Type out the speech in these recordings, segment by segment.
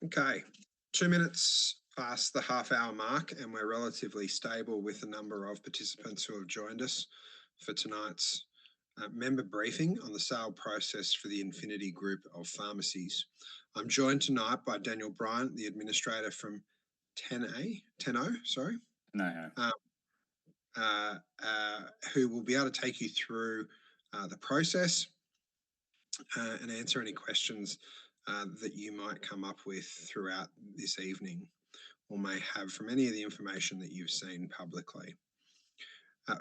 Okay, 2 minutes past the half-hour mark, and we're relatively stable with the number of participants who have joined us for tonight's member briefing on the sale process for the Infinity Group of Pharmacies. I'm joined tonight by Daniel Bryant, the administrator from Tenno, who will be able to take you through the process and answer any questions that you might come up with throughout this evening or may have from any of the information that you've seen publicly.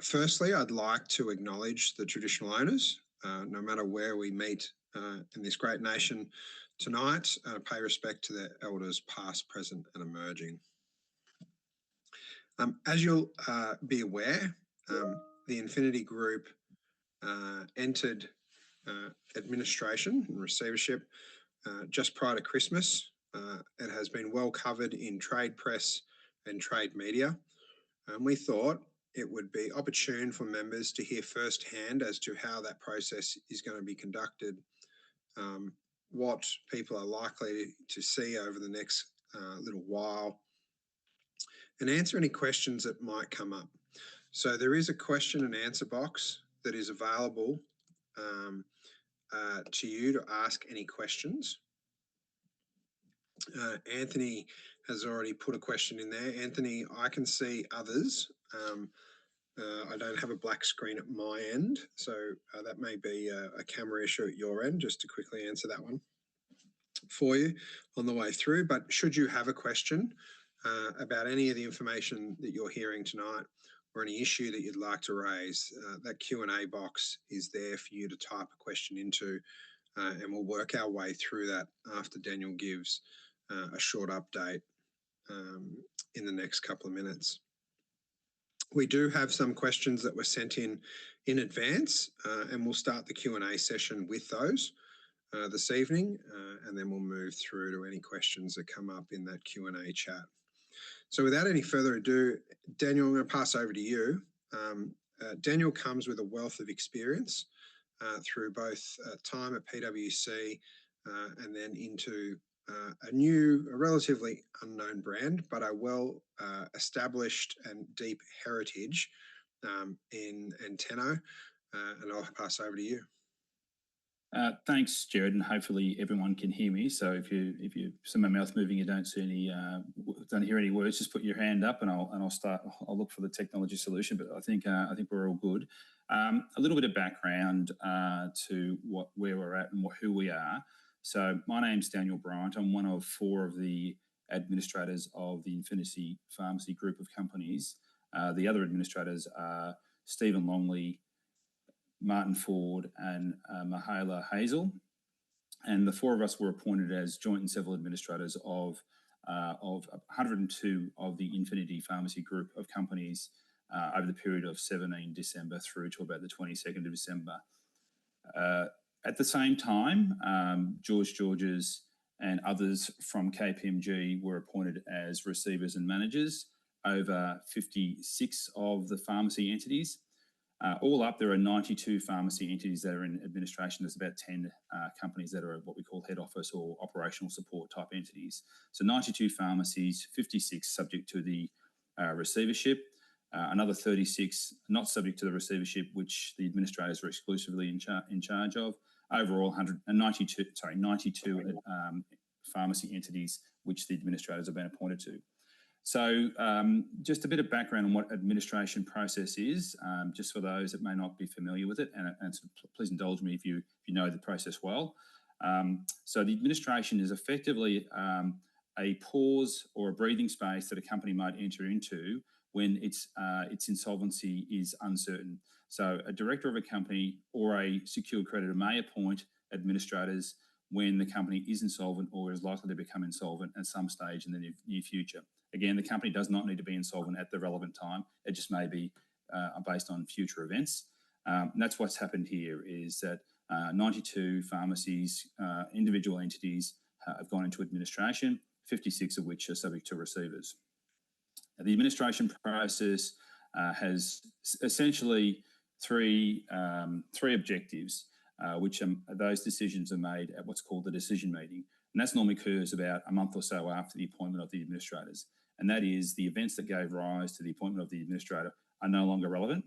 Firstly, I'd like to acknowledge the traditional owners, no matter where we meet in this great nation tonight, pay respect to their elders past, present and emerging. As you'll be aware, the Infinity Group entered administration and receivership just prior to Christmas. It has been well covered in trade press and trade media. And we thought it would be opportune for members to hear firsthand as to how that process is going to be conducted, what people are likely to see over the next little while, and answer any questions that might come up. So there is a question and answer box that is available to you to ask any questions. Anthony has already put a question in there. Anthony, I can see others. I don't have a black screen at my end, so that may be a camera issue at your end, just to quickly answer that one for you on the way through. But should you have a question about any of the information that you're hearing tonight or any issue that you'd like to raise, that Q&A box is there for you to type a question into, and we'll work our way through that after Daniel gives a short update in the next couple of minutes. We do have some questions that were sent in advance, and we'll start the Q&A session with those this evening, and then we'll move through to any questions that come up in that Q&A chat. So without any further ado, Daniel, I'm going to pass over to you. Daniel comes with a wealth of experience through both time at PwC and then into a relatively unknown brand, but a well established and deep heritage in Tenno. And I'll pass over to you. Thanks, Jared, and hopefully everyone can hear me. So if you see my mouth moving, you don't hear any words, just put your hand up, and I'll start. I'll look for the technology solution, but I think we're all good. A little bit of background to where we're at and who we are. So my name's Daniel Bryant. I'm one of 4 of the administrators of the Infinity Pharmacy Group of companies. The other administrators are Stephen Longley, Martin Ford and Mihaela Hazel. And the 4 of us were appointed as joint and several administrators of 102 of the Infinity Pharmacy Group of companies over the period of 17 December through to about the 22nd of December. At the same time, George Georges and others from KPMG were appointed as receivers and managers over 56 of the pharmacy entities. All up, there are 92 pharmacy entities that are in administration. There's about 10 companies that are what we call head office or operational support type entities. So 92 pharmacies, 56 subject to the receivership, another 36 not subject to the receivership, which the administrators are exclusively in charge of. Overall, 92 pharmacy entities which the administrators have been appointed to. So just a bit of background on what administration process is, just for those that may not be familiar with it, and so please indulge me if you know the process well. So the administration is effectively a pause or a breathing space that a company might enter into when its insolvency is uncertain. So a director of a company or a secured creditor may appoint administrators when the company is insolvent or is likely to become insolvent at some stage in the near future. Again, the company does not need to be insolvent at the relevant time. It just may be based on future events. And that's what's happened here is that 92 pharmacies, individual entities have gone into administration, 56 of which are subject to receivers. The administration process has essentially three objectives, which those decisions are made at what's called the decision meeting. And that normally occurs about a month or so after the appointment of the administrators. And that is the events that gave rise to the appointment of the administrator are no longer relevant.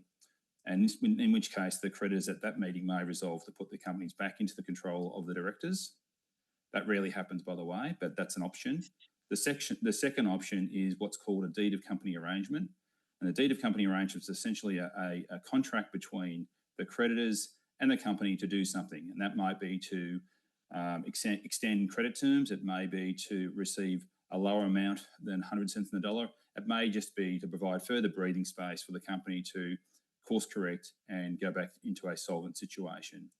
And in which case the creditors at that meeting may resolve to put the companies back into the control of the directors. That rarely happens, by the way, but that's an option. The second option is what's called a deed of company arrangement. And the deed of company arrangement is essentially a contract between the creditors and the company to do something. And that might be to extend credit terms. It may be to receive a lower amount than 100 cents in the dollar. It may just be to provide further breathing space for the company to course correct and go back into a solvent situation.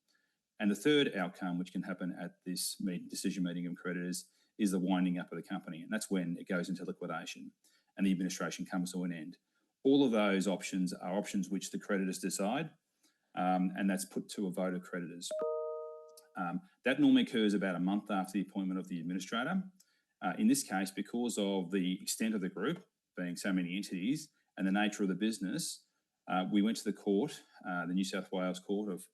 And the third outcome, which can happen at this decision meeting of creditors, is the winding up of the company. And that's when it goes into liquidation and the administration comes to an end. All of those options are options which the creditors decide, and that's put to a vote of creditors. That normally occurs about a month after the appointment of the administrator. In this case, because of the extent of the group, being so many entities, and the nature of the business, we went to the court, the New South Wales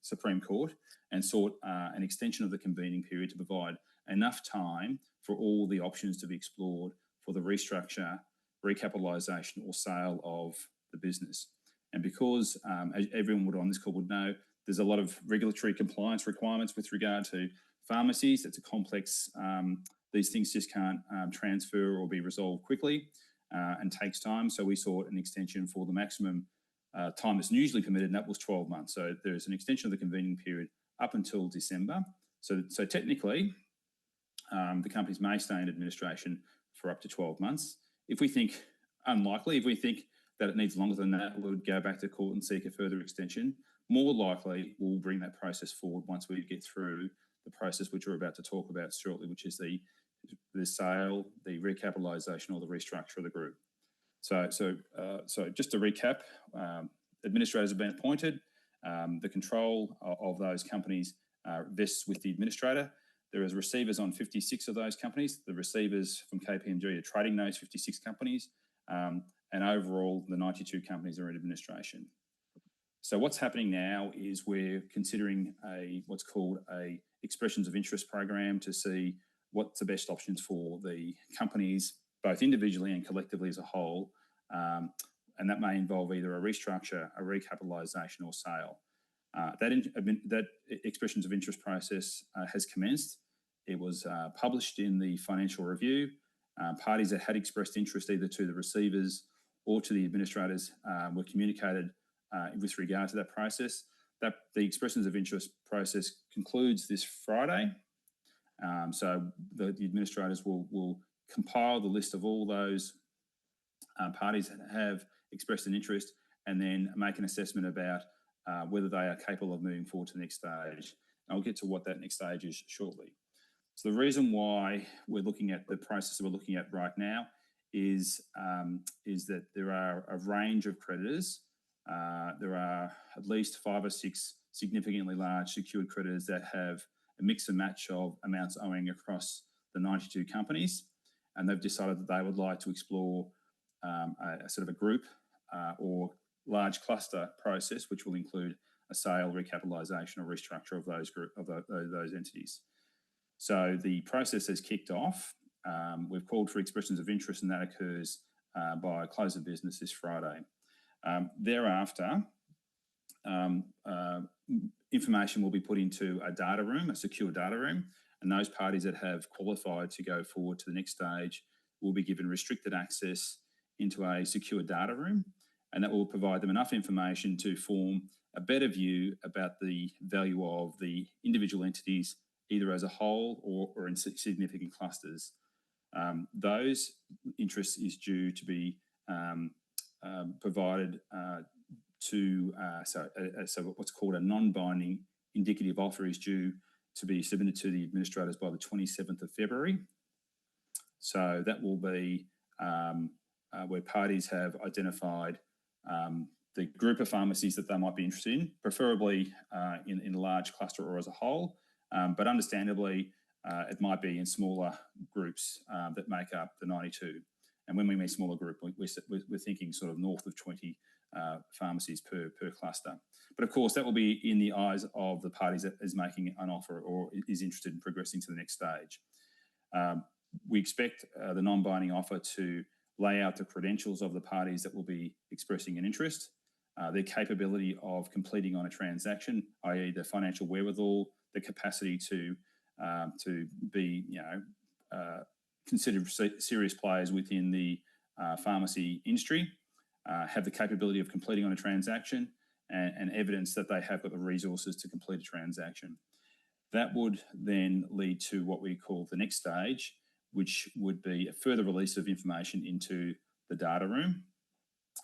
Supreme Court, and sought an extension of the convening period to provide enough time for all the options to be explored for the restructure, recapitalisation or sale of the business. And because, as everyone on this call would know, there's a lot of regulatory compliance requirements with regard to pharmacies. It's a complex, these things just can't transfer or be resolved quickly and takes time. So we sought an extension for the maximum time that's usually permitted, and that was 12 months. So there's an extension of the convening period up until December. So technically, the companies may stay in administration for up to 12 months. If we think unlikely, if we think that it needs longer than that, we would go back to court and seek a further extension. More likely, we'll bring that process forward once we get through the process which we're about to talk about shortly, which is the sale, the recapitalisation or the restructure of the group. So just to recap, administrators have been appointed. The control of those companies vests with the administrator. There is receivers on 56 of those companies. The receivers from KPMG are trading those 56 companies. And overall, the 92 companies are in administration. So what's happening now is we're considering what's called a expressions of interest program to see what's the best options for the companies, both individually and collectively as a whole. And that may involve either a restructure, a recapitalisation or sale. That expressions of interest process has commenced. It was published in the Financial Review. Parties that had expressed interest either to the receivers or to the administrators were communicated with regard to that process. The expressions of interest process concludes this Friday. So the administrators will compile the list of all those parties that have expressed an interest and then make an assessment about whether they are capable of moving forward to the next stage. And I'll get to what that next stage is shortly. So the reason why we're looking at the process that we're looking at right now is that there are a range of creditors. There are at least 5 or 6 significantly large secured creditors that have a mix and match of amounts owing across the 92 companies. And they've decided that they would like to explore a sort of a group or large cluster process, which will include a sale, recapitalisation or restructure of those entities. So the process has kicked off. We've called for expressions of interest, and that occurs by close of business this Friday. Thereafter, information will be put into a data room, a secure data room, and those parties that have qualified to go forward to the next stage will be given restricted access into a secure data room, and that will provide them enough information to form a better view about the value of the individual entities, either as a whole or in significant clusters. Those interests is due to be provided so what's called a non-binding indicative offer is due to be submitted to the administrators by the 27th of February. So that will be where parties have identified the group of pharmacies that they might be interested in, preferably in a large cluster or as a whole, but understandably it might be in smaller groups that make up the 92. And when we mean smaller group, we're thinking sort of north of 20 pharmacies per cluster. But of course, that will be in the eyes of the parties that is making an offer or is interested in progressing to the next stage. We expect the non-binding offer to lay out the credentials of the parties that will be expressing an interest, their capability of completing on a transaction, i.e. the financial wherewithal, the capacity to be, considered serious players within the pharmacy industry, have the capability of completing on a transaction, and evidence that they have got the resources to complete a transaction. That would then lead to what we call the next stage, which would be a further release of information into the data room.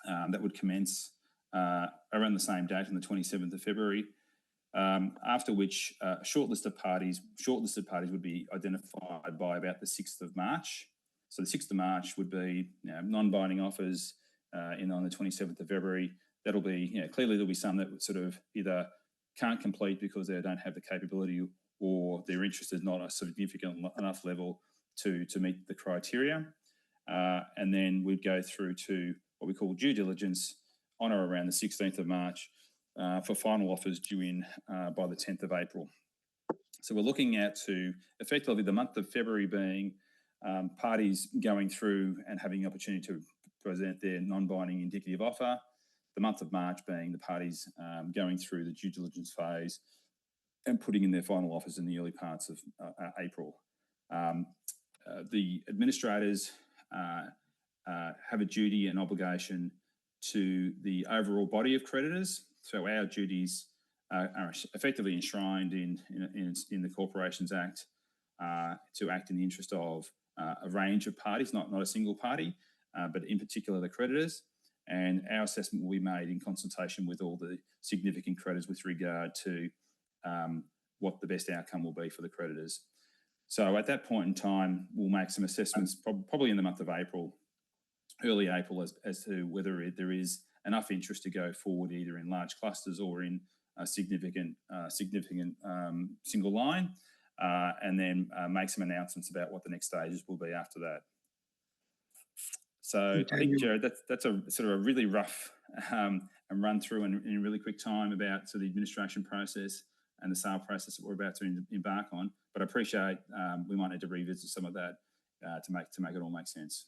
That would commence around the same date on the 27th of February, after which a shortlisted parties would be identified by about the 6th of March. So the 6th of March would be non-binding offers on the 27th of February. That'll be, clearly there'll be some that would sort of either can't complete because they don't have the capability or their interest is not a significant enough level to meet the criteria. And then we'd go through to what we call due diligence on or around the 16th of March for final offers due in by the 10th of April. So we're looking at to effectively the month of February being parties going through and having the opportunity to present their non-binding indicative offer, the month of March being the parties going through the due diligence phase and putting in their final offers in the early parts of April. The administrators have a duty and obligation to the overall body of creditors. So our duties are effectively enshrined in the Corporations Act to act in the interest of a range of parties, not a single party, but in particular the creditors. And our assessment will be made in consultation with all the significant creditors with regard to what the best outcome will be for the creditors. So at that point in time, we'll make some assessments, probably in the month of April, early April, as to whether there is enough interest to go forward either in large clusters or in a significant single line, and then make some announcements about what the next stages will be after that. So I think, Jared, that's a sort of a really rough and run through in a really quick time about the administration process and the sale process that we're about to embark on. But I appreciate we might need to revisit some of that to make it all make sense.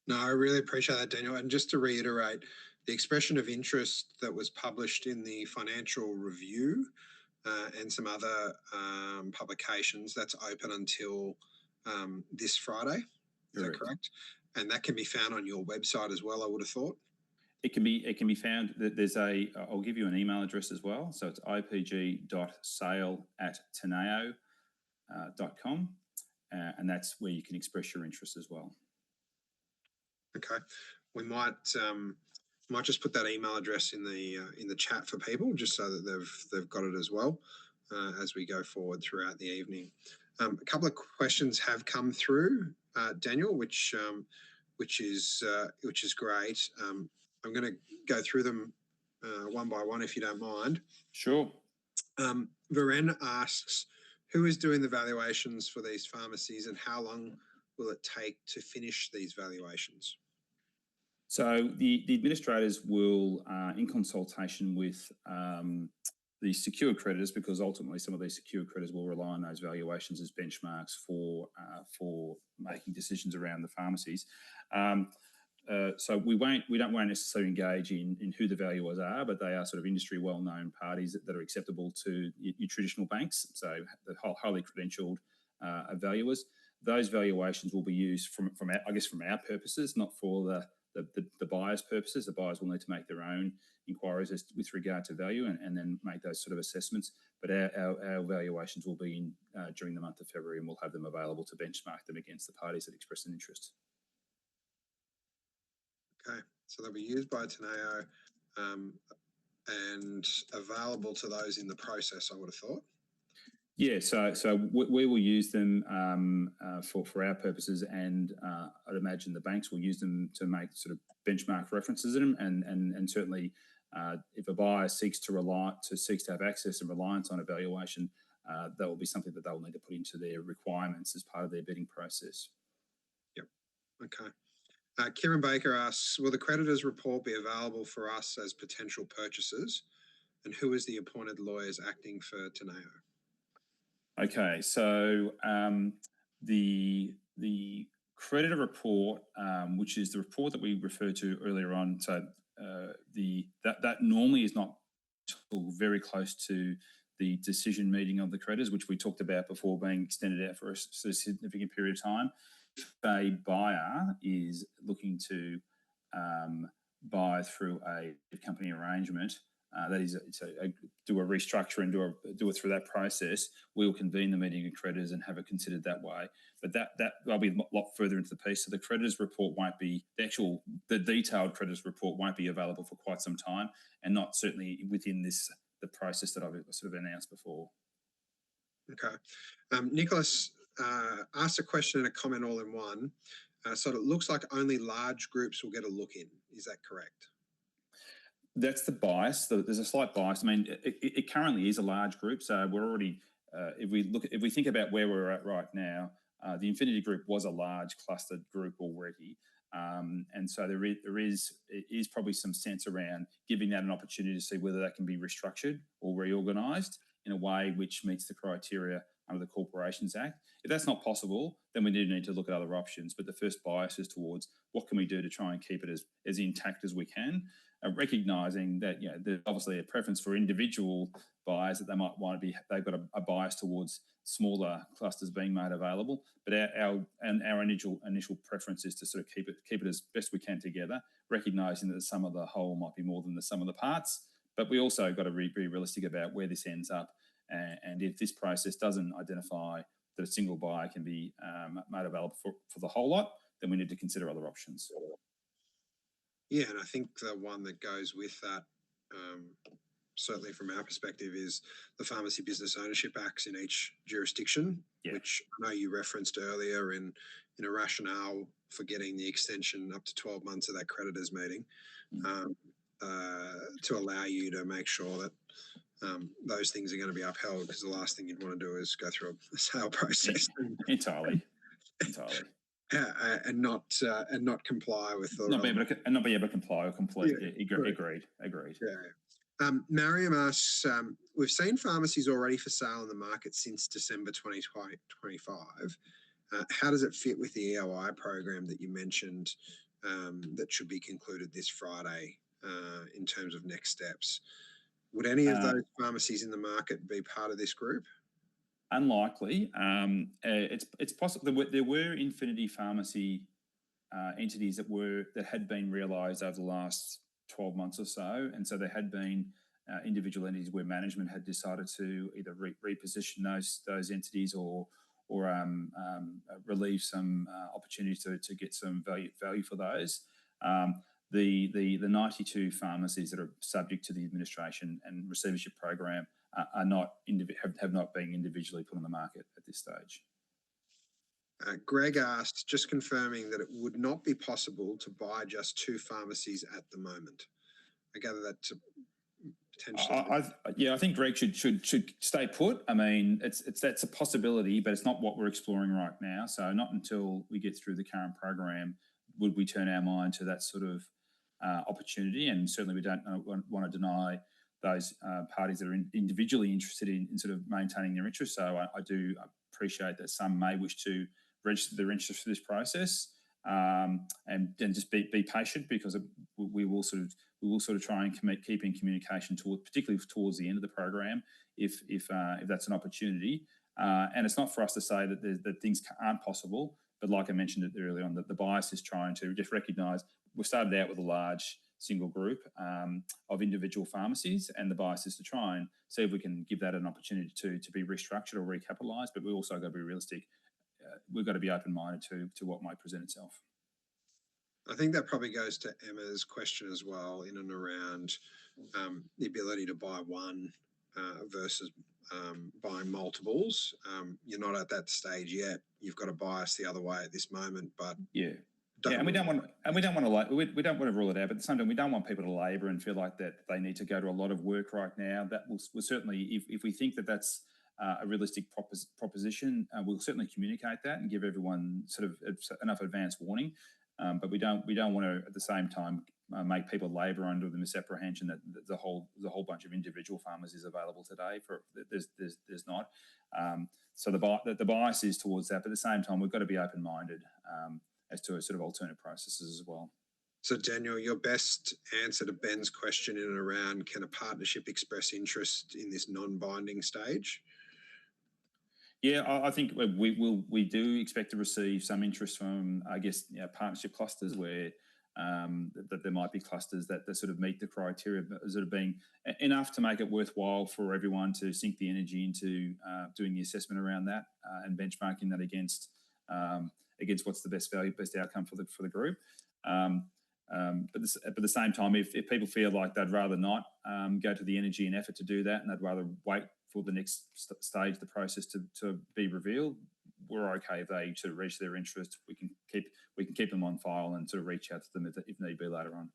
No, I really appreciate that, Daniel. And just to reiterate, the expression of interest that was published in the Financial Review and some other publications, that's open until this Friday. Is that correct? And that can be found on your website as well, I would have thought. It can be found. There's I'll give you an email address as well. So it's ipg.sale@teneo.com, and that's where you can express your interest as well. Okay, we might just put that email address in the chat for people, just so that they've got it as well as we go forward throughout the evening. A couple of questions have come through, Daniel, which is great. I'm going to go through them one by one, if you don't mind. Sure. Varen asks, who is doing the valuations for these pharmacies and how long will it take to finish these valuations? So the administrators will, in consultation with the secured creditors, because ultimately some of these secured creditors will rely on those valuations as benchmarks for making decisions around the pharmacies. So we won't necessarily engage in who the valuers are, but they are sort of industry well-known parties that are acceptable to your traditional banks. So the highly credentialed valuers. Those valuations will be used from our purposes, not for the buyers' purposes. The buyers will need to make their own inquiries with regard to value and then make those sort of assessments. But our valuations will be during the month of February, and we'll have them available to benchmark them against the parties that express an interest. Okay, so they'll be used by Teneo and available to those in the process, I would have thought. Yeah, so we will use them for our purposes, and I'd imagine the banks will use them to make sort of benchmark references in them, and certainly if a buyer seeks to have access and reliance on a valuation, that will be something that they'll need to put into their requirements as part of their bidding process. Yep. Okay. Kieran Baker asks, will the creditors' report be available for us as potential purchasers, and who is the appointed lawyers acting for Teneo? Okay, so the creditor report, which is the report that we referred to earlier on, so that normally is not till very close to the decision meeting of the creditors, which we talked about before being extended out for a significant period of time. If a buyer is looking to buy through a company arrangement, that is, do a restructure and do it through that process, we will convene the meeting of creditors and have it considered that way. But that'll be a lot further into the piece. So the creditors report won't be, the detailed creditors report won't be available for quite some time, and not certainly within the process that I've sort of announced before. Okay. Nicholas asked a question and a comment all in one. So it looks like only large groups will get a look in. Is that correct? That's the bias. There's a slight bias. I mean, it currently is a large group, so we're already. If we think about where we're at right now, the Infinity Group was a large clustered group already, and so there is probably some sense around giving that an opportunity to see whether that can be restructured or reorganised in a way which meets the criteria under the Corporations Act. If that's not possible, then we do need to look at other options. But the first bias is towards what can we do to try and keep it as intact as we can, recognising that there's obviously a preference for individual buyers that they might want to be. They've got a bias towards smaller clusters being made available. But our initial preference is to sort of keep it as best we can together, recognising that the sum of the whole might be more than the sum of the parts. But we also got to be realistic about where this ends up. And if this process doesn't identify that a single buyer can be made available for the whole lot, then we need to consider other options. Yeah, and I think the one that goes with that, certainly from our perspective, is the Pharmacy Business Ownership Acts in each jurisdiction, which I know you referenced earlier in a rationale for getting the extension up to 12 months of that creditors meeting, to allow you to make sure that those things are going to be upheld, because the last thing you'd want to do is go through a sale process. Entirely. And not comply with the not be able to comply or complete. Agreed. Yeah. Mariam asks, we've seen pharmacies already for sale in the market since December 2025. How does it fit with the EOI program that you mentioned that should be concluded this Friday in terms of next steps? Would any of those pharmacies in the market be part of this group? Unlikely. It's possible there were Infinity Pharmacy entities that had been realised over the last 12 months or so, and so there had been individual entities where management had decided to either reposition those entities or relieve some opportunities to get some value for those. The 92 pharmacies that are subject to the administration and receivership program have not been individually put on the market at this stage. Greg asked, just confirming that it would not be possible to buy just 2 pharmacies at the moment. I gather that to potentially. I think Greg should stay put. I mean, that's a possibility, but it's not what we're exploring right now. So not until we get through the current program would we turn our mind to that sort of opportunity. And certainly we don't want to deny those parties that are individually interested in sort of maintaining their interest. So I do appreciate that some may wish to register their interest for this process, and then just be patient, because we will sort of try and keep in communication particularly towards the end of the program if that's an opportunity. And it's not for us to say that things aren't possible, but like I mentioned earlier on, that the bias is trying to just recognise we started out with a large single group of individual pharmacies, and the bias is to try and see if we can give that an opportunity to be restructured or recapitalised. But we also got to be realistic. We've got to be open-minded to what might present itself. I think that probably goes to Emma's question as well, in and around the ability to buy one versus buying multiples. You're not at that stage yet. You've got a bias the other way at this moment, but and we don't want to rule it out. But at the same time, we don't want people to labour and feel like that they need to go to a lot of work right now. That will certainly, if we think that that's a realistic proposition, we'll certainly communicate that and give everyone sort of enough advance warning. But we don't want to at the same time make people labour under the misapprehension that the whole bunch of individual farmers is available today. There's not. So the bias is towards that, but at the same time, we've got to be open-minded as to a sort of alternate processes as well. So Daniel, your best answer to Ben's question in and around, can a partnership express interest in this non-binding stage? Yeah, I think we do expect to receive some interest from, I guess, partnership clusters where that there might be clusters that sort of meet the criteria of sort of being enough to make it worthwhile for everyone to sink the energy into doing the assessment around that and benchmarking that against what's the best value, best outcome for the group. But at the same time, if people feel like they'd rather not go to the energy and effort to do that, and they'd rather wait for the next stage of the process to be revealed, we're okay if they sort of reach their interest. We can keep them on file and sort of reach out to them if need be later on.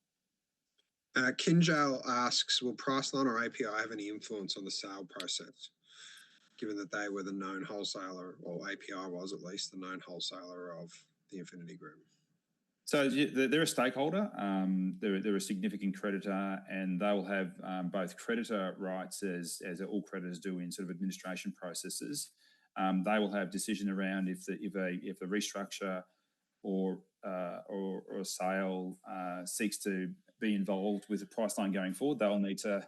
Kinjal asks, will Priceline or API have any influence on the sale process, given that they were the known wholesaler, or API was at least the known wholesaler of the Infinity Group? So they're a stakeholder, they're a significant creditor, and they will have both creditor rights as all creditors do in sort of administration processes. They will have decision around if a restructure or a sale seeks to be involved with a Priceline going forward. They'll need to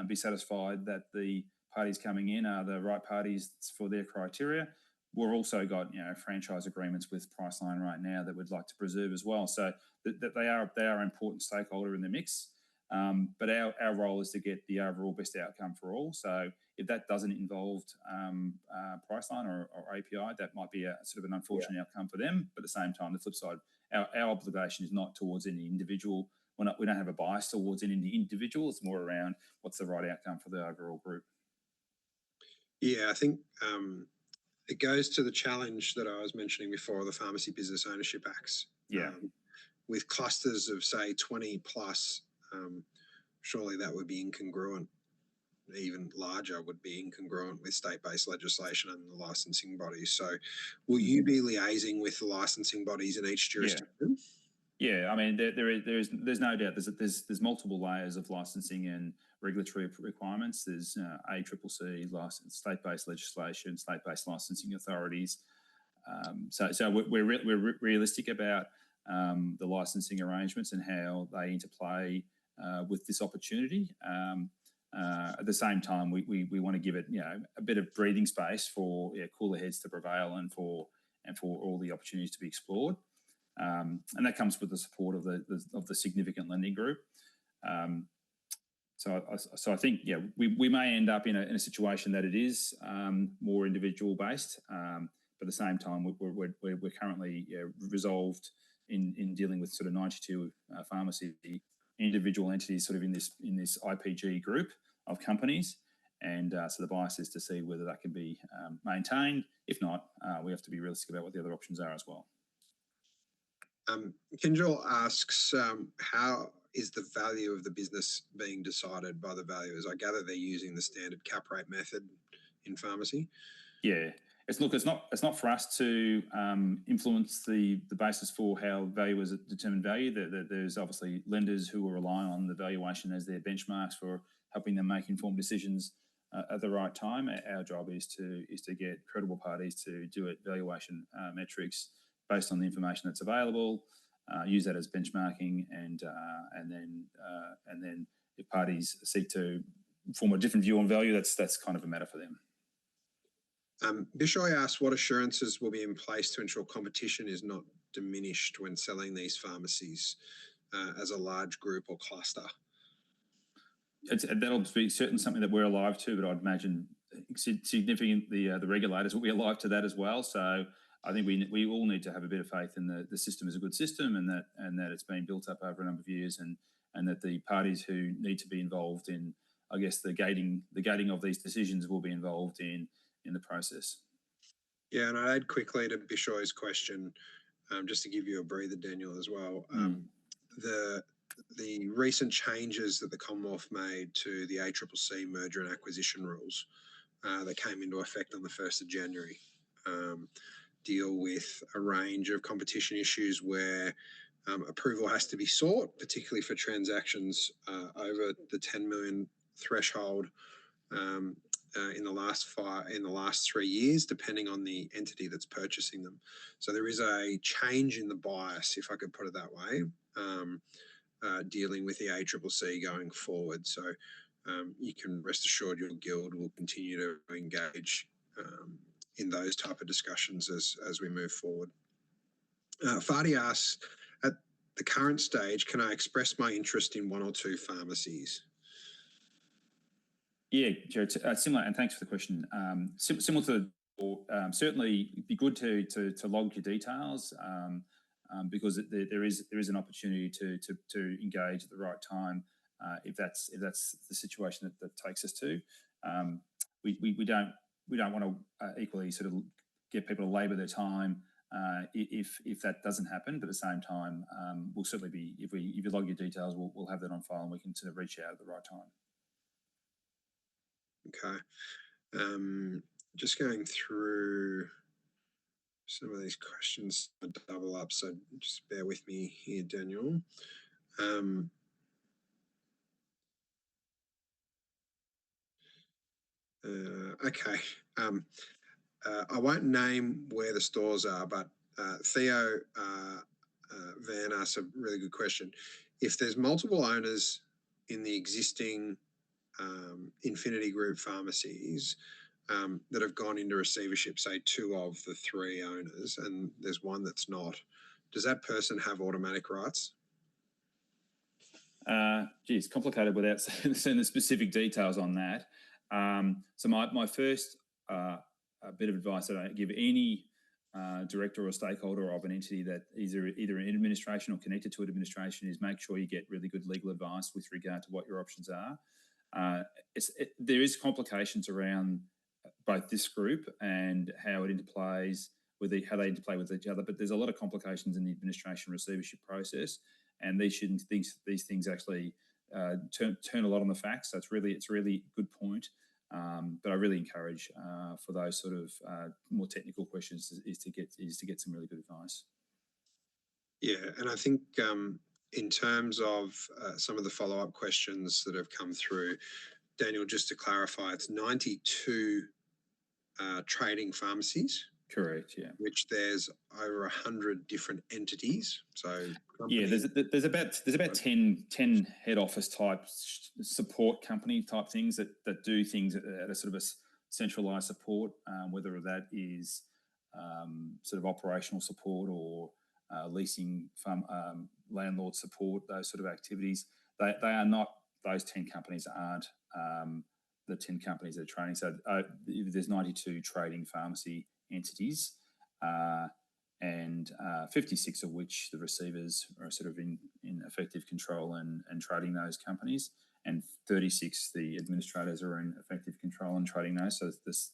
be satisfied that the parties coming in are the right parties for their criteria. We've also got franchise agreements with Priceline right now that we'd like to preserve as well. So that they are an important stakeholder in the mix. But our role is to get the overall best outcome for all. So if that doesn't involve Priceline or API, that might be a sort of an unfortunate outcome for them. But at the same time, the flip side, our obligation is not towards any individual. We don't have a bias towards any individual. It's more around what's the right outcome for the overall group. Yeah, I think it goes to the challenge that I was mentioning before, the Pharmacy Business Ownership Acts. Yeah. With clusters of, say, 20 plus, surely that would be incongruent. Even larger would be incongruent with state-based legislation and the licensing bodies. So will you be liaising with the licensing bodies in each jurisdiction? Yeah, I mean, there's no doubt there's multiple layers of licensing and regulatory requirements. There's ACCC license, state-based legislation, state-based licensing authorities. So we're realistic about the licensing arrangements and how they interplay with this opportunity. At the same time, we want to give it a bit of breathing space for cooler heads to prevail and for all the opportunities to be explored. And that comes with the support of the significant lending group. So I think we may end up in a situation that it is more individual based, but at the same time we're currently resolved in dealing with sort of 92 pharmacy individual entities sort of in this IPG group of companies, and so the bias is to see whether that can be maintained. If not, we have to be realistic about what the other options are as well. Kinjal asks, how is the value of the business being decided by the valuers? I gather they're using the standard cap rate method in pharmacy. Yeah, it's not for us to influence the basis for how valuers determine value. There's obviously lenders who will rely on the valuation as their benchmarks for helping them make informed decisions at the right time. Our job is to get credible parties to do it valuation metrics based on the information that's available, use that as benchmarking, and then if parties seek to form a different view on value, that's kind of a matter for them. Bishoy asks, what assurances will be in place to ensure competition is not diminished when selling these pharmacies as a large group or cluster? That'll be certainly something that we're alive to, but I'd imagine significantly the regulators will be alive to that as well. So I think we all need to have a bit of faith in the system is a good system, and that it's been built up over a number of years, and that the parties who need to be involved in, I guess, the gating of these decisions will be involved in the process. Yeah, and I'd add quickly to Bishoy's question, just to give you a breather, Daniel, as well. The recent changes that the Commonwealth made to the ACCC merger and acquisition rules that came into effect on the 1st of January deal with a range of competition issues where approval has to be sought, particularly for transactions over the 10 million threshold in the last 3 years, depending on the entity that's purchasing them. So there is a change in the bias, if I could put it that way, dealing with the ACCC going forward. So you can rest assured your guild will continue to engage in those type of discussions as we move forward. Fadi asks, at the current stage, can I express my interest in 1 or 2 pharmacies? Yeah, Jared, similar, and thanks for the question. Similar to, certainly it'd be good to log your details because there is an opportunity to engage at the right time if that's the situation that takes us to. We don't want to equally sort of get people to labour their time if that doesn't happen. But at the same time, we'll certainly be, if you log your details, we'll have that on file and we can sort of reach out at the right time. Okay. Just going through some of these questions, double up, so just bear with me here, Daniel. Okay. I won't name where the stores are, but Theo Van asked a really good question. If there's multiple owners in the existing Infinity Group pharmacies that have gone into receivership, say 2 of the 3 owners, and there's one that's not, does that person have automatic rights? It's complicated without saying the specific details on that. So my first bit of advice that I give any director or stakeholder of an entity that is either in administration or connected to administration is make sure you get really good legal advice with regard to what your options are. There is complications around both this group and how it interplays with how they interplay with each other, but there's a lot of complications in the administration receivership process, and these things actually turn a lot on the facts. So it's really a good point. But I really encourage for those sort of more technical questions is to get some really good advice. Yeah, and I think in terms of some of the follow-up questions that have come through, Daniel, just to clarify, it's 92 trading pharmacies. Correct, yeah. Which there's over 100 different entities. So yeah, there's about 10 head office type support company type things that do things at a sort of a centralised support, whether that is sort of operational support or leasing landlord support, those sort of activities. They are not, those 10 companies aren't the 10 companies that are trading. So there's 92 trading pharmacy entities, and 56 of which the receivers are sort of in effective control and trading those companies, and 36 the administrators are in effective control and trading those. So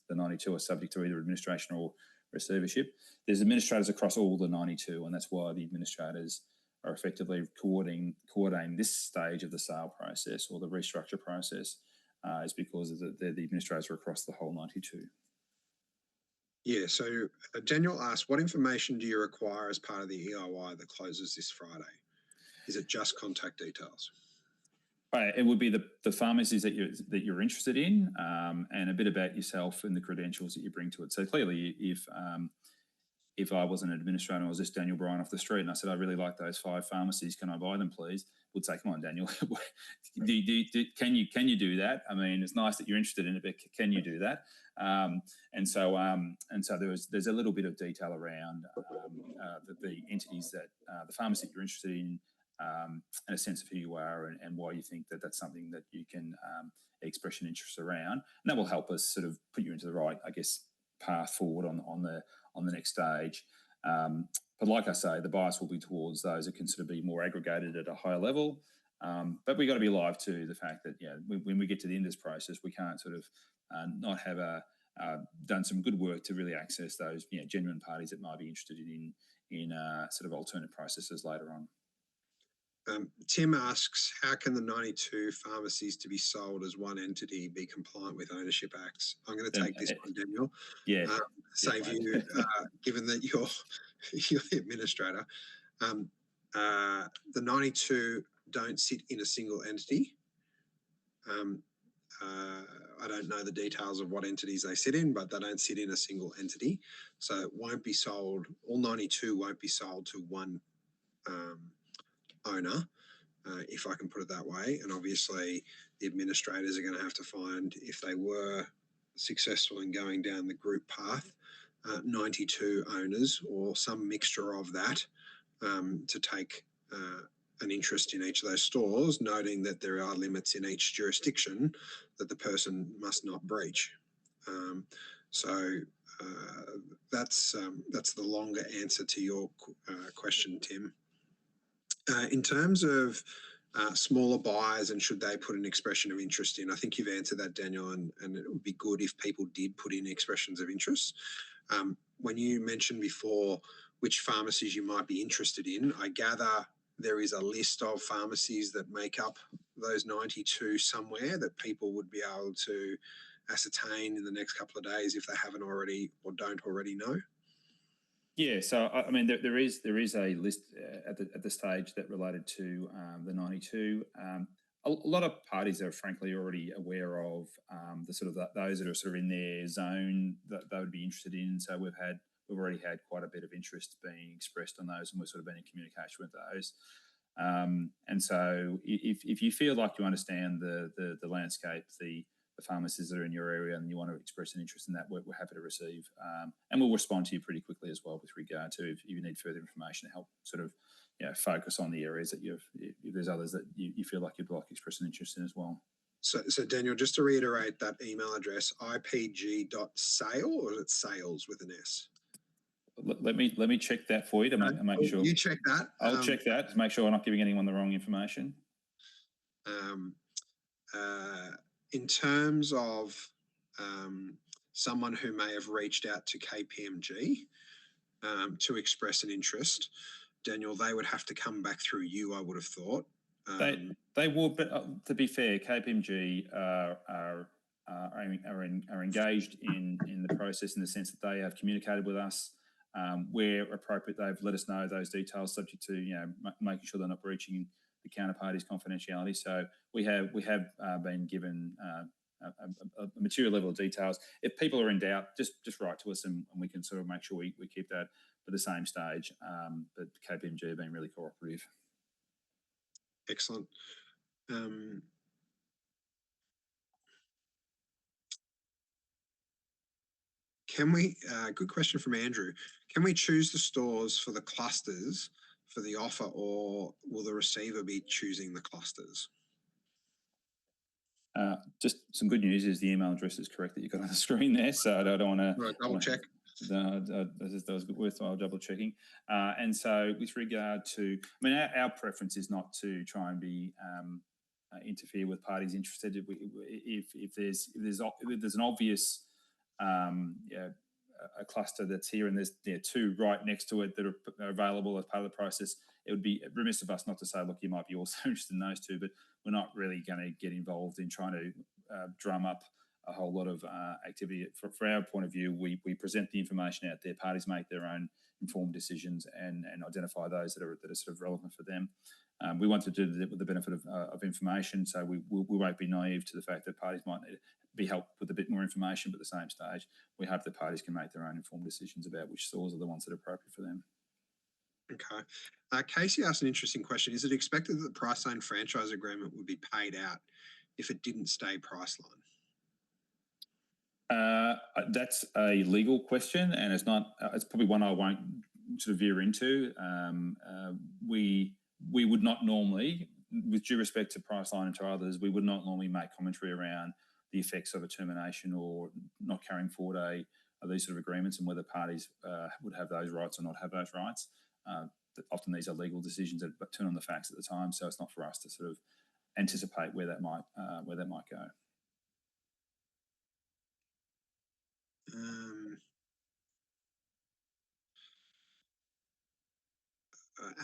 the 92 are subject to either administration or receivership. There's administrators across all the 92, and that's why the administrators are effectively coordinating this stage of the sale process or the restructure process, is because they're the administrators are across the whole 92. Yeah, so Daniel asked, what information do you require as part of the EIY that closes this Friday? Is it just contact details? It would be the pharmacies that you're interested in, and a bit about yourself and the credentials that you bring to it. So clearly, if I was an administrator, I was just Daniel Bryan off the street, and I said, I really like those 5 pharmacies, can I buy them, please? Would say, come on, Daniel, can you do that? I mean, it's nice that you're interested in it, but can you do that? And so there's a little bit of detail around the entities that the pharmacy that you're interested in, and a sense of who you are and why you think that that's something that you can express an interest around, and that will help us sort of put you into the right, I guess, path forward on the next stage. But like I say, the bias will be towards those that can sort of be more aggregated at a higher level. But we've got to be alive to the fact that when we get to the end of this process, we can't sort of not have done some good work to really access those genuine parties that might be interested in sort of alternate processes later on. Tim asks, how can the 92 pharmacies to be sold as one entity be compliant with ownership acts? I'm going to take this one, Daniel. Yeah. Save you, given that you're the administrator. The 92 don't sit in a single entity. I don't know the details of what entities they sit in, but they don't sit in a single entity. So it won't be sold, all 92 won't be sold to one owner, if I can put it that way. And obviously the administrators are going to have to find, if they were successful in going down the group path, 92 owners or some mixture of that to take an interest in each of those stores, noting that there are limits in each jurisdiction that the person must not breach. So that's the longer answer to your question, Tim. In terms of smaller buyers and should they put an expression of interest in, I think you've answered that, Daniel, and it would be good if people did put in expressions of interest. When you mentioned before which pharmacies you might be interested in, I gather there is a list of pharmacies that make up those 92 somewhere that people would be able to ascertain in the next couple of days if they haven't already or don't already know. Yeah, so I mean, there is a list at the stage that related to the 92. A lot of parties are frankly already aware of the sort of those that are sort of in their zone that they would be interested in. So we've already had quite a bit of interest being expressed on those, and we've sort of been in communication with those. And so if you feel like you understand the landscape, the pharmacies that are in your area and you want to express an interest in that, we're happy to receive. And we'll respond to you pretty quickly as well with regard to if you need further information to help sort of focus on the areas that if there's others that you feel like you'd like to express an interest in as well. So Daniel, just to reiterate that email address, ipg.sale, or is it sales with an S? Let me check that for you to make sure. You check that. I'll check that to make sure I'm not giving anyone the wrong information. In terms of someone who may have reached out to KPMG to express an interest, Daniel, they would have to come back through you, I would have thought. They will, but to be fair, KPMG are engaged in the process in the sense that they have communicated with us. Where appropriate, they've let us know those details, subject to making sure they're not breaching the counterparty's confidentiality. So we have been given a material level of details. If people are in doubt, just write to us and we can sort of make sure we keep that at the same stage. But KPMG have been really cooperative. Excellent. Can we, good question from Andrew, can we choose the stores for the clusters for the offer, or will the receiver be choosing the clusters? Just some good news is the email address is correct that you got on the screen there, so I don't want to double check. That was worthwhile double checking. And so with regard to, I mean, our preference is not to try and be interfere with parties interested. If there's an obvious a cluster that's here and there's two right next to it that are available as part of the process, it would be remiss of us not to say, look, you might be also interested in those two, but we're not really going to get involved in trying to drum up a whole lot of activity. For our point of view, we present the information out there, parties make their own informed decisions and identify those that are sort of relevant for them. We want to do that with the benefit of information, so we won't be naive to the fact that parties might need be helped with a bit more information, but at the same stage, we hope that parties can make their own informed decisions about which stores are the ones that are appropriate for them. Okay. Casey asked an interesting question. Is it expected that the Priceline franchise agreement would be paid out if it didn't stay Priceline? That's a legal question, and it's not. It's probably one I won't sort of veer into. We would not normally, with due respect to Priceline and to others, we would not normally make commentary around the effects of a termination or not carrying forward these sort of agreements and whether parties would have those rights or not have those rights. Often these are legal decisions that turn on the facts at the time, so it's not for us to sort of anticipate where that might go.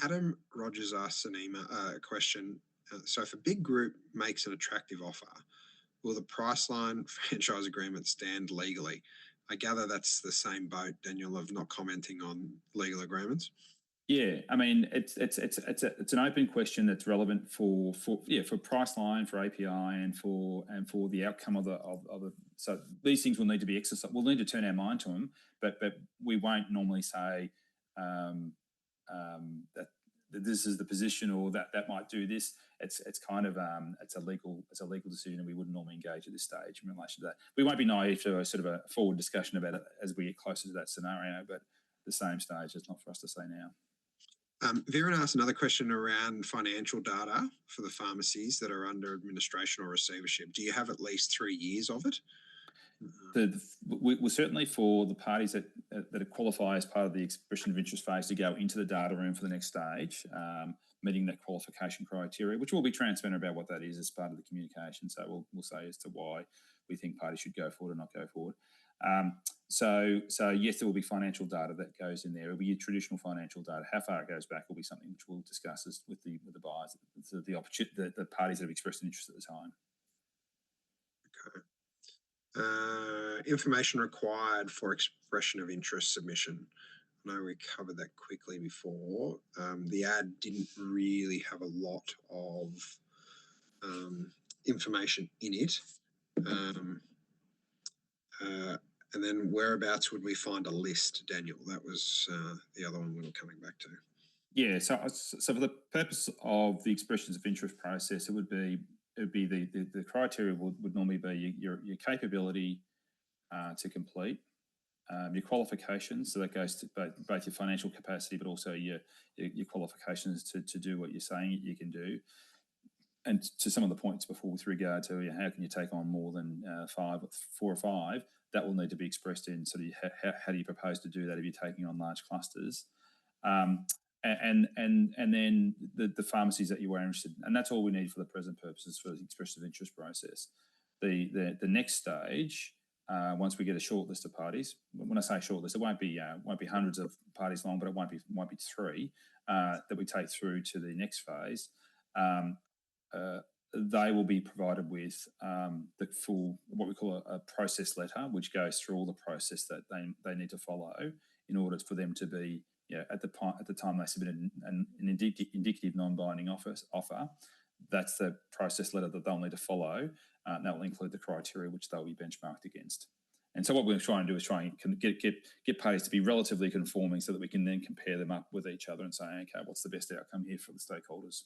Adam Rogers asks an email question. So if a big group makes an attractive offer, will the Priceline franchise agreement stand legally? I gather that's the same boat, Daniel, of not commenting on legal agreements. Yeah, I mean, it's an open question that's relevant for Priceline, for API, and for the outcome of the. So these things will need to be exercised. We'll need to turn our mind to them, but we won't normally say that this is the position, or that might do this. It's kind of it's a legal decision, and we wouldn't normally engage at this stage in relation to that. We won't be naive to a sort of a forward discussion about it as we get closer to that scenario, but at the same stage, it's not for us to say now. Viren asked another question around financial data for the pharmacies that are under administration or receivership. Do you have at least 3 years of it? We're certainly, for the parties that qualify as part of the expression of interest phase, to go into the data room for the next stage, meeting that qualification criteria, which will be transparent about what that is as part of the communication. So we'll say as to why we think parties should go forward or not go forward. So yes, there will be financial data that goes in there. It will be your traditional financial data. How far it goes back will be something which we'll discuss with the buyers, the parties that have expressed an interest at the time. Okay. Information required for expression of interest submission. I know we covered that quickly before. The ad didn't really have a lot of information in it. And then whereabouts would we find a list, Daniel? That was the other one we were coming back to. Yeah, so for the purpose of the expressions of interest process, it would be the criteria would normally be your capability to complete, your qualifications. So that goes to both your financial capacity, but also your qualifications to do what you're saying you can do. And to some of the points before, with regard to how can you take on more than 4 or 5, that will need to be expressed in sort of how do you propose to do that if you're taking on large clusters. And then the pharmacies that you were interested in. And that's all we need for the present purposes for the expression of interest process. The next stage, once we get a short list of parties, when I say short list, it won't be hundreds of parties long, but it won't be 3 that we take through to the next phase. They will be provided with the full, what we call a process letter, which goes through all the process that they need to follow in order for them to be, at the time they submit an indicative non-binding offer. That's the process letter that they'll need to follow. And that will include the criteria which they'll be benchmarked against. And so what we're trying to do is try and get parties to be relatively conforming, so that we can then compare them up with each other and say, okay, what's the best outcome here for the stakeholders?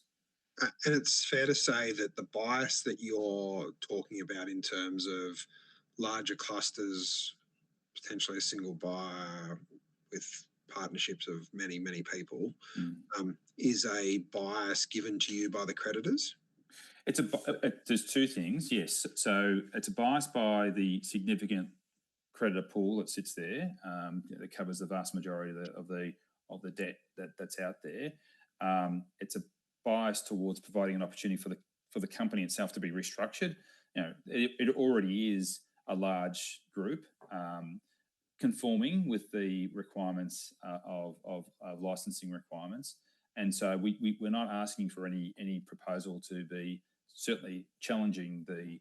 And it's fair to say that the bias that you're talking about in terms of larger clusters, potentially a single buyer with partnerships of many, many people, is a bias given to you by the creditors? There's 2 things, yes. So it's a bias by the significant creditor pool that sits there, that covers the vast majority of the debt that's out there. It's a bias towards providing an opportunity for the company itself to be restructured. It already is a large group, conforming with the requirements of licensing requirements, and so we're not asking for any proposal to be certainly challenging the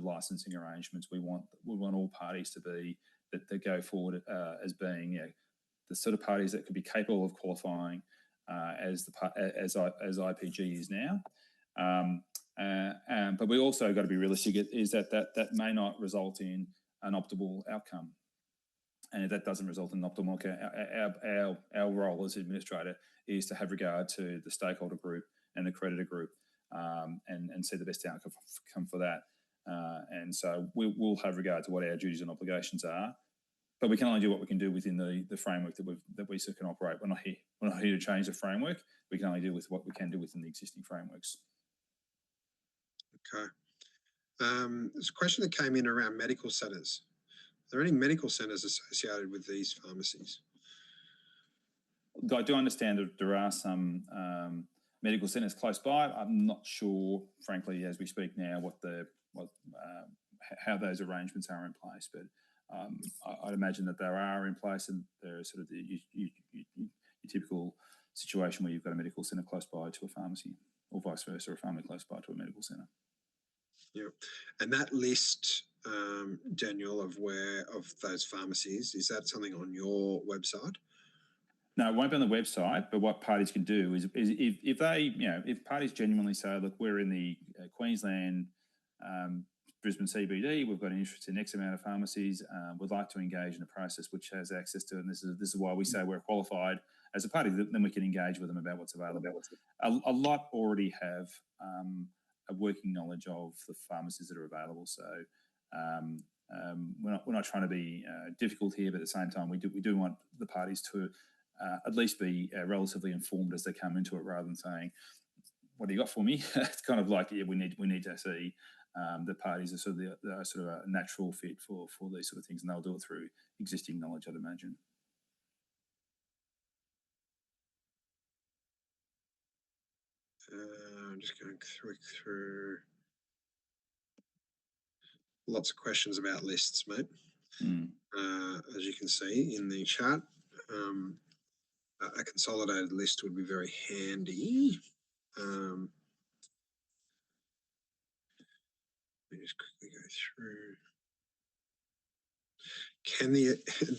licensing arrangements. We want all parties to be that go forward as being the sort of parties that could be capable of qualifying as IPG is now. But we also got to be realistic. Is that may not result in an optimal outcome, and if that doesn't result in an optimal outcome, our role as administrator is to have regard to the stakeholder group and the creditor group, and see the best outcome for that. And so we'll have regard to what our duties and obligations are, but we can only do what we can do within the framework that we can operate. We're not here to change the framework. We can only deal with what we can do within the existing frameworks. Okay. There's a question that came in around medical centres. Are there any medical centres associated with these pharmacies? I do understand that there are some medical centres close by. I'm not sure, frankly, as we speak now, how those arrangements are in place, but I'd imagine that there are in place, and they're sort of your typical situation where you've got a medical centre close by to a pharmacy, or vice versa, a pharmacy close by to a medical centre. Yeah, and that list, Daniel, of those pharmacies, is that something on your website? No, it won't be on the website. But what parties can do is if they, if parties genuinely say, look, we're in the Queensland, Brisbane CBD, we've got an interest in X amount of pharmacies, we'd like to engage in a process which has access to, and this is why we say we're qualified as a party, then we can engage with them about what's available. A lot already have a working knowledge of the pharmacies that are available. So we're not trying to be difficult here, but at the same time, we do want the parties to at least be relatively informed as they come into it, rather than saying, "What do you got for me?" It's kind of like, yeah, we need to see the parties are sort of a natural fit for these sort of things, and they'll do it through existing knowledge, I'd imagine. I'm just going through lots of questions about lists, mate. As you can see in the chat, a consolidated list would be very handy. Let me just quickly go through.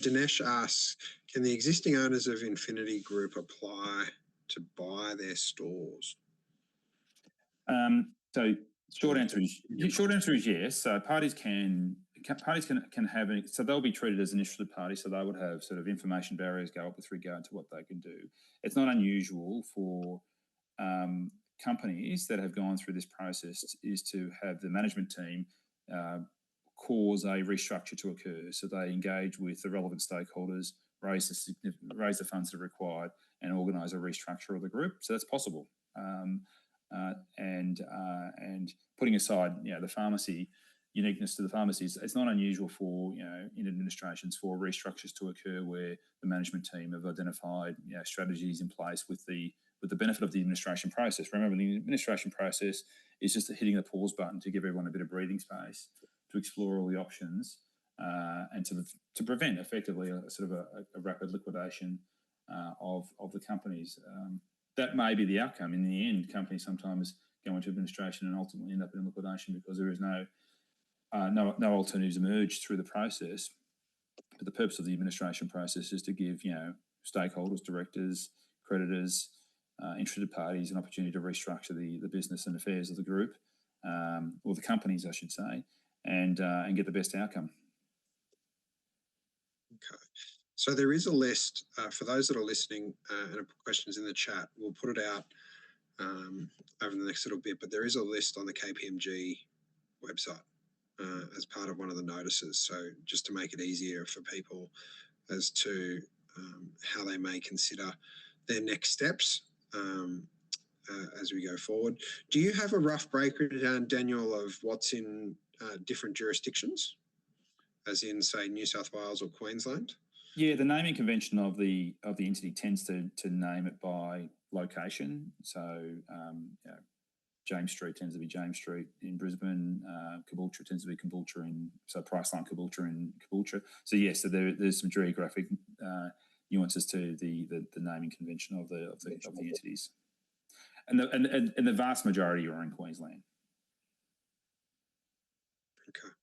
Dinesh asks, can the existing owners of Infinity Group apply to buy their stores? So short answer is yes. So parties can have it. So they'll be treated as an interested party. So they would have sort of information barriers go up with regard to what they can do. It's not unusual for companies that have gone through this process is to have the management team cause a restructure to occur. So they engage with the relevant stakeholders, raise the funds that are required, and organise a restructure of the group. So that's possible. And putting aside, the pharmacy uniqueness to the pharmacies, it's not unusual for in administrations for restructures to occur where the management team have identified strategies in place with the benefit of the administration process. Remember, the administration process is just hitting the pause button to give everyone a bit of breathing space to explore all the options and to prevent effectively a sort of a rapid liquidation of the companies. That may be the outcome. In the end, companies sometimes go into administration and ultimately end up in liquidation because there is no alternatives emerge through the process. But the purpose of the administration process is to give stakeholders, directors, creditors, interested parties an opportunity to restructure the business and affairs of the group, or the companies, I should say, and get the best outcome. Okay. So there is a list for those that are listening and have questions in the chat. We'll put it out over the next little bit, but there is a list on the KPMG website as part of one of the notices. So just to make it easier for people as to how they may consider their next steps as we go forward. Do you have a rough breakdown, Daniel, of what's in different jurisdictions, as in, say, New South Wales or Queensland? Yeah, the naming convention of the entity tends to name it by location. So James Street tends to be James Street in Brisbane. Caboolture tends to be Caboolture so Priceline Caboolture in Caboolture. So yes, so there's some geographic nuances to the naming convention of the entities, and the vast majority are in Queensland. Okay.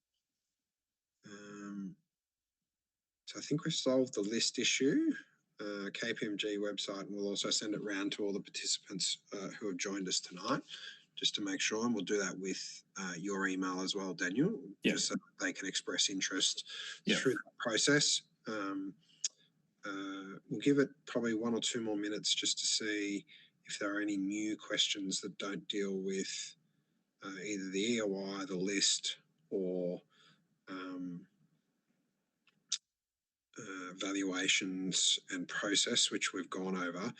So I think we've solved the list issue. KPMG website, and we'll also send it round to all the participants who have joined us tonight, just to make sure, and we'll do that with your email as well, Daniel, just so that they can express interest through the process. We'll give it probably 1 or 2 more minutes just to see if there are any new questions that don't deal with either the EOI, the list, or valuations and process, which we've gone over.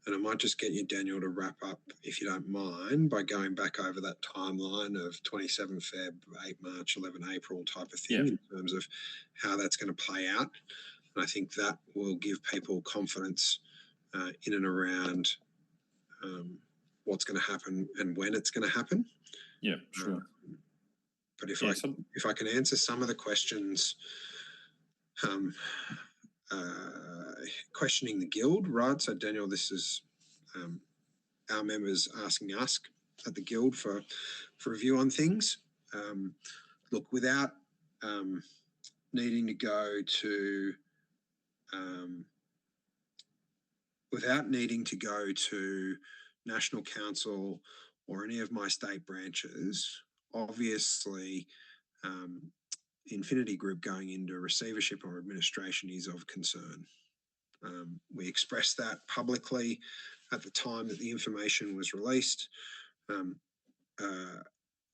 And I might just get you, Daniel, to wrap up, if you don't mind, by going back over that timeline of 27 Feb, 8 March, 11 April type of thing in terms of how that's going to play out. And I think that will give people confidence in and around what's going to happen and when it's going to happen. Yeah, sure. But if I can answer some of the questions, questioning the guild, right? So Daniel, this is our members asking us at the guild for a view on things. Look, without needing to go to without needing to go to National Council or any of my state branches, obviously Infinity Group going into receivership or administration is of concern. We expressed that publicly at the time that the information was released.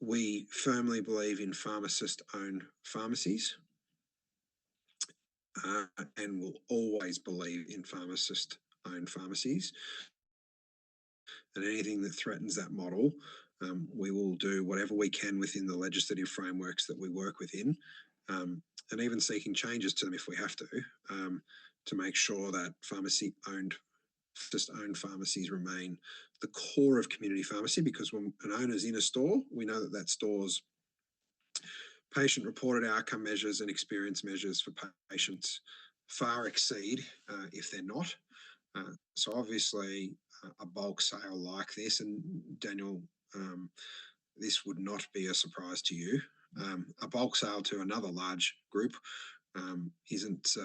We firmly believe in pharmacist-owned pharmacies and will always believe in pharmacist-owned pharmacies. And anything that threatens that model, we will do whatever we can within the legislative frameworks that we work within, and even seeking changes to them if we have to make sure that pharmacy-owned pharmacies remain the core of community pharmacy, because when an owner's in a store, we know that that store's patient reported outcome measures and experience measures for patients far exceed if they're not. So obviously a bulk sale like this, and Daniel, this would not be a surprise to you. A bulk sale to another large group isn't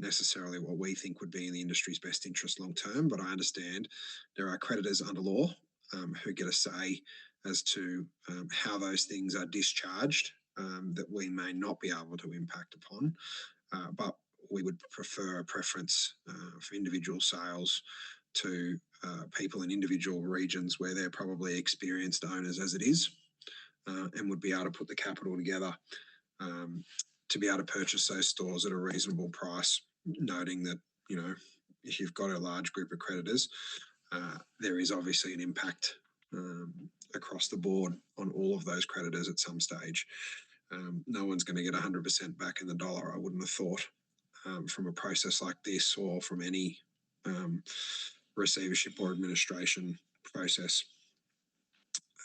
necessarily what we think would be in the industry's best interest long term, but I understand there are creditors under law who get a say as to how those things are discharged that we may not be able to impact upon, but we would prefer a preference for individual sales to people in individual regions where they're probably experienced owners as it is, and would be able to put the capital together to be able to purchase those stores at a reasonable price, noting that, you know, if you've got a large group of creditors, there is obviously an impact across the board on all of those creditors at some stage. No one's going to get 100% back in the dollar, I wouldn't have thought, from a process like this or from any receivership or administration process.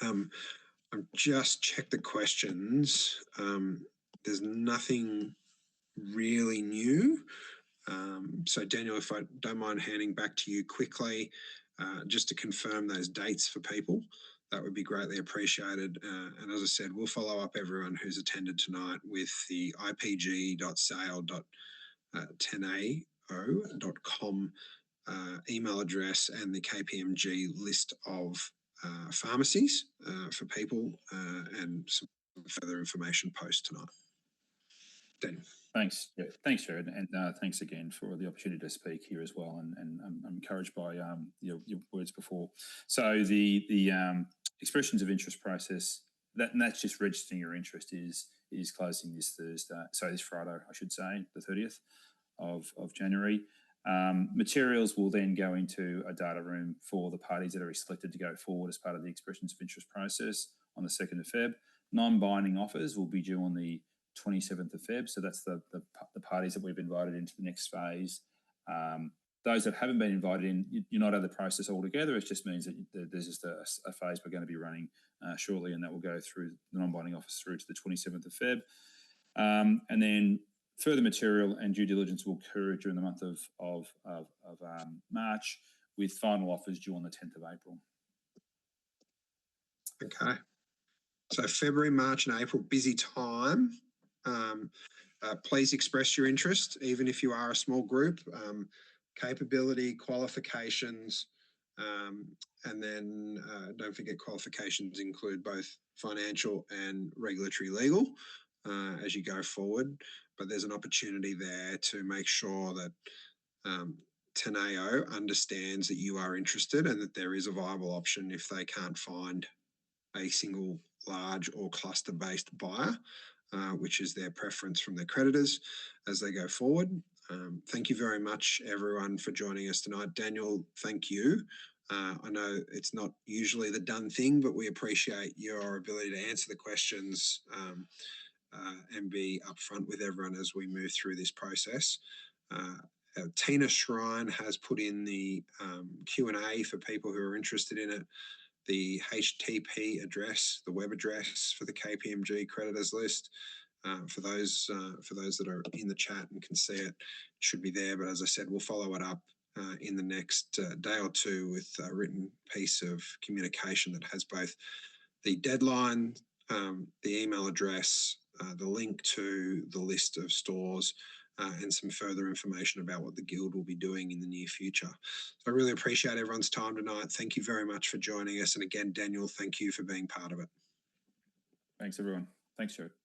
I've just checked the questions. There's nothing really new. So Daniel, if I don't mind handing back to you quickly, just to confirm those dates for people, that would be greatly appreciated. And as I said, we'll follow up everyone who's attended tonight with the ipg.sale.10ao.com email address and the KPMG list of pharmacies for people and some further information post tonight. Daniel. Thanks. Yeah, thanks, Jared, and thanks again for the opportunity to speak here as well. And I'm encouraged by your words before. So the expressions of interest process, that's just registering your interest, is closing this Thursday. So this Friday, I should say, the 30th of January. Materials will then go into a data room for the parties that are selected to go forward as part of the expressions of interest process on the 2nd of Feb. Non-binding offers will be due on the 27th of Feb. So that's the parties that we've invited into the next phase. Those that haven't been invited in, you're not out of the process altogether. It just means that there's just a phase we're going to be running shortly, and that will go through the non-binding offers through to the 27th of Feb. And then further material and due diligence will occur during the month of March, with final offers due on the 10th of April. Okay. So February, March and April, busy time. Please express your interest, even if you are a small group. Capability, qualifications, and then don't forget qualifications include both financial and regulatory legal as you go forward. But there's an opportunity there to make sure that Teneo understands that you are interested and that there is a viable option if they can't find a single large or cluster-based buyer, which is their preference from their creditors as they go forward. Thank you very much, everyone, for joining us tonight. Daniel, thank you. I know it's not usually the done thing, but we appreciate your ability to answer the questions and be upfront with everyone as we move through this process. Tina Shrine has put in the Q&A for people who are interested in it, the HTTP address, the web address for the KPMG creditors list. For those that are in the chat and can see it, it should be there. But as I said, we'll follow it up in the next day or two with a written piece of communication that has both the deadline, the email address, the link to the list of stores, and some further information about what the Guild will be doing in the near future. So I really appreciate everyone's time tonight. Thank you very much for joining us. And again, Daniel, thank you for being part of it. Thanks, everyone. Thanks, Stuart.